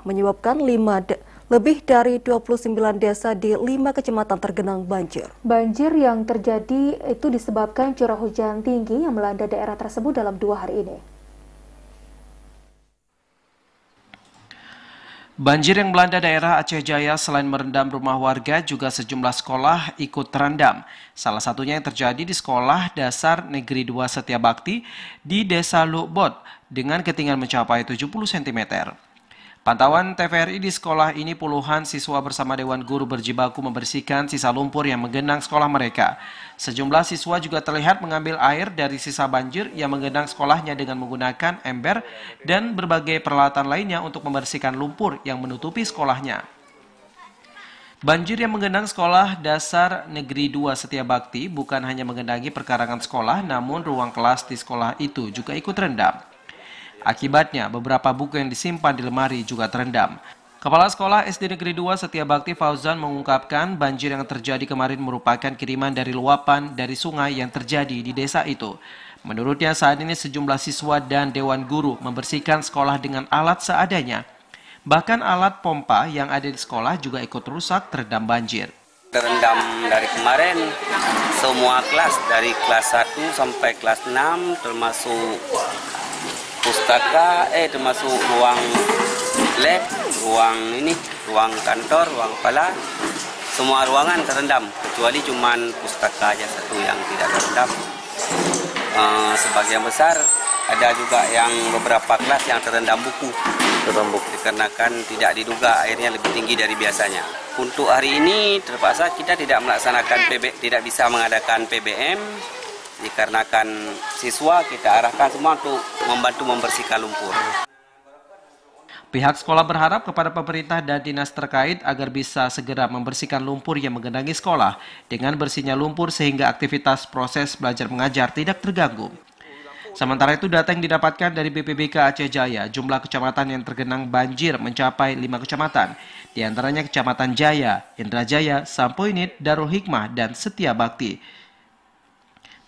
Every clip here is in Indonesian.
menyebabkan lebih dari 29 desa di 5 kecamatan tergenang banjir. Banjir yang terjadi itu disebabkan curah hujan tinggi yang melanda daerah tersebut dalam 2 hari ini. Banjir yang melanda daerah Aceh Jaya selain merendam rumah warga, juga sejumlah sekolah ikut terendam. Salah satunya yang terjadi di Sekolah Dasar Negeri 2 Setiabakti di Desa Lukbot dengan ketinggian mencapai 70 cm. Pantauan TVRI di sekolah ini, puluhan siswa bersama Dewan Guru berjibaku membersihkan sisa lumpur yang menggenang sekolah mereka. Sejumlah siswa juga terlihat mengambil air dari sisa banjir yang menggenang sekolahnya dengan menggunakan ember dan berbagai peralatan lainnya untuk membersihkan lumpur yang menutupi sekolahnya. Banjir yang menggenang Sekolah Dasar Negeri 2 Setiabakti bukan hanya menggenangi perkarangan sekolah, namun ruang kelas di sekolah itu juga ikut terendam. Akibatnya, beberapa buku yang disimpan di lemari juga terendam. Kepala Sekolah SD Negeri 2 Setiabakti Fauzan mengungkapkan banjir yang terjadi kemarin merupakan kiriman dari luapan dari sungai yang terjadi di desa itu. Menurutnya, saat ini sejumlah siswa dan Dewan Guru membersihkan sekolah dengan alat seadanya. Bahkan alat pompa yang ada di sekolah juga ikut rusak terendam banjir. Terendam dari kemarin semua kelas, dari kelas 1 sampai kelas 6, termasuk pustaka, termasuk ruang lab, ruang kantor, ruang kepala, semua ruangan terendam, kecuali cuman pustaka aja satu yang tidak terendam. Sebagian besar ada juga yang beberapa kelas yang terendam buku, dikarenakan tidak diduga airnya lebih tinggi dari biasanya. Untuk hari ini terpaksa kita tidak bisa mengadakan PBM. Dikarenakan siswa kita arahkan semua untuk membantu membersihkan lumpur. Pihak sekolah berharap kepada pemerintah dan dinas terkait agar bisa segera membersihkan lumpur yang menggenangi sekolah dengan bersihnya lumpur sehingga aktivitas proses belajar mengajar tidak terganggu. Sementara itu, data yang didapatkan dari BPBK Aceh Jaya, jumlah kecamatan yang tergenang banjir mencapai 5 kecamatan, di antaranya Kecamatan Jaya, Indrajaya, Sampoinit, Darul Hikmah, dan Setiabakti.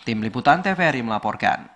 Tim Liputan TVRI melaporkan.